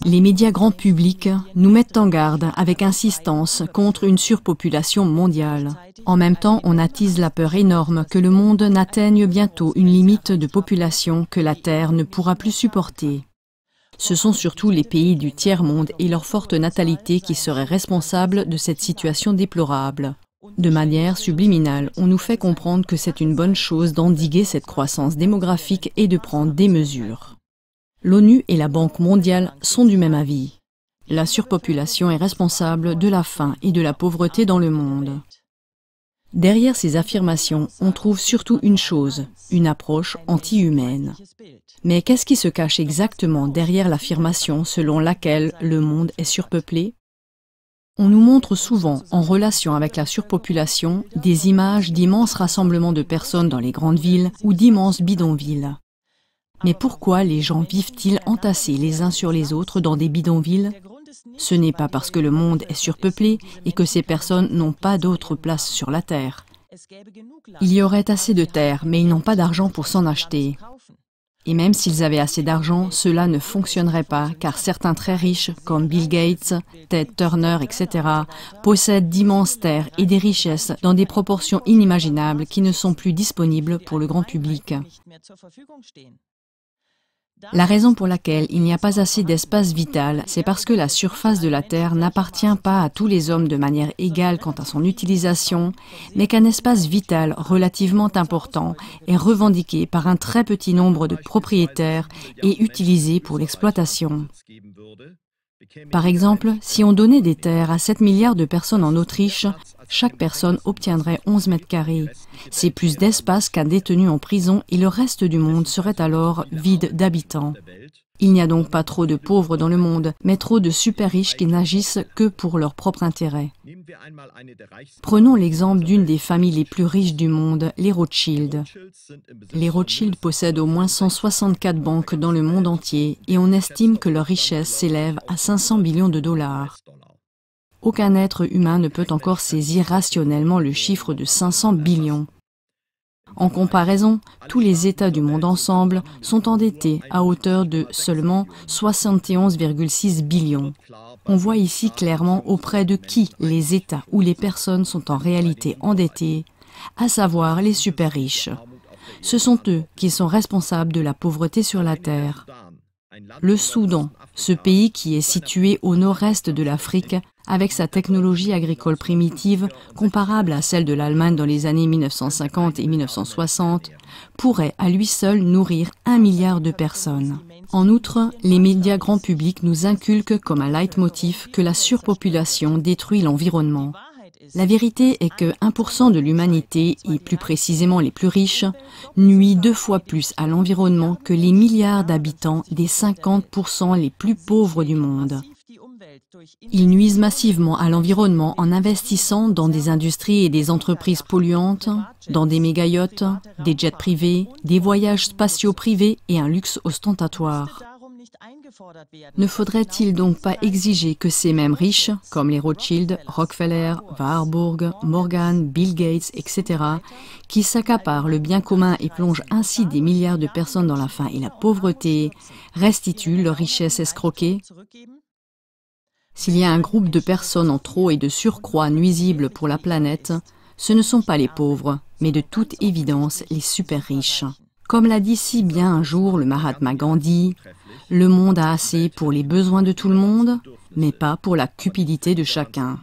Les médias grand public nous mettent en garde avec insistance contre une surpopulation mondiale. En même temps, on attise la peur énorme que le monde n'atteigne bientôt une limite de population que la Terre ne pourra plus supporter. Ce sont surtout les pays du tiers-monde et leur forte natalité qui seraient responsables de cette situation déplorable. De manière subliminale, on nous fait comprendre que c'est une bonne chose d'endiguer cette croissance démographique et de prendre des mesures. L'ONU et la Banque mondiale sont du même avis. La surpopulation est responsable de la faim et de la pauvreté dans le monde. Derrière ces affirmations, on trouve surtout une chose, une approche anti-humaine. Mais qu'est-ce qui se cache exactement derrière l'affirmation selon laquelle le monde est surpeuplé? On nous montre souvent, en relation avec la surpopulation, des images d'immenses rassemblements de personnes dans les grandes villes ou d'immenses bidonvilles. Mais pourquoi les gens vivent-ils entassés les uns sur les autres dans des bidonvilles? Ce n'est pas parce que le monde est surpeuplé et que ces personnes n'ont pas d'autre place sur la terre. Il y aurait assez de terre, mais ils n'ont pas d'argent pour s'en acheter. Et même s'ils avaient assez d'argent, cela ne fonctionnerait pas, car certains très riches, comme Bill Gates, Ted Turner, etc., possèdent d'immenses terres et des richesses dans des proportions inimaginables qui ne sont plus disponibles pour le grand public. La raison pour laquelle il n'y a pas assez d'espace vital, c'est parce que la surface de la Terre n'appartient pas à tous les hommes de manière égale quant à son utilisation, mais qu'un espace vital relativement important est revendiqué par un très petit nombre de propriétaires et utilisé pour l'exploitation. Par exemple, si on donnait des terres à 7 milliards de personnes en Autriche, chaque personne obtiendrait 11 mètres carrés. C'est plus d'espace qu'un détenu en prison et le reste du monde serait alors vide d'habitants. Il n'y a donc pas trop de pauvres dans le monde, mais trop de super riches qui n'agissent que pour leur propre intérêt. Prenons l'exemple d'une des familles les plus riches du monde, les Rothschild. Les Rothschild possèdent au moins 164 banques dans le monde entier et on estime que leur richesse s'élève à 500 billions de dollars. Aucun être humain ne peut encore saisir rationnellement le chiffre de 500 billions. En comparaison, tous les États du monde ensemble sont endettés à hauteur de seulement 71,6 billions. On voit ici clairement auprès de qui les États ou les personnes sont en réalité endettés, à savoir les super riches. Ce sont eux qui sont responsables de la pauvreté sur la Terre. Le Soudan, ce pays qui est situé au nord-est de l'Afrique, avec sa technologie agricole primitive, comparable à celle de l'Allemagne dans les années 1950 et 1960, pourrait à lui seul nourrir 1 milliard de personnes. En outre, les médias grand public nous inculquent comme un leitmotiv que la surpopulation détruit l'environnement. La vérité est que 1% de l'humanité, et plus précisément les plus riches, nuit 2 fois plus à l'environnement que les milliards d'habitants des 50% les plus pauvres du monde. Ils nuisent massivement à l'environnement en investissant dans des industries et des entreprises polluantes, dans des méga-yachts, des jets privés, des voyages spatiaux privés et un luxe ostentatoire. Ne faudrait-il donc pas exiger que ces mêmes riches, comme les Rothschild, Rockefeller, Warburg, Morgan, Bill Gates, etc., qui s'accaparent le bien commun et plongent ainsi des milliards de personnes dans la faim et la pauvreté, restituent leurs richesses escroquées? S'il y a un groupe de personnes en trop et de surcroît nuisibles pour la planète, ce ne sont pas les pauvres, mais de toute évidence les super riches. Comme l'a dit si bien un jour le Mahatma Gandhi, le monde a assez pour les besoins de tout le monde, mais pas pour la cupidité de chacun.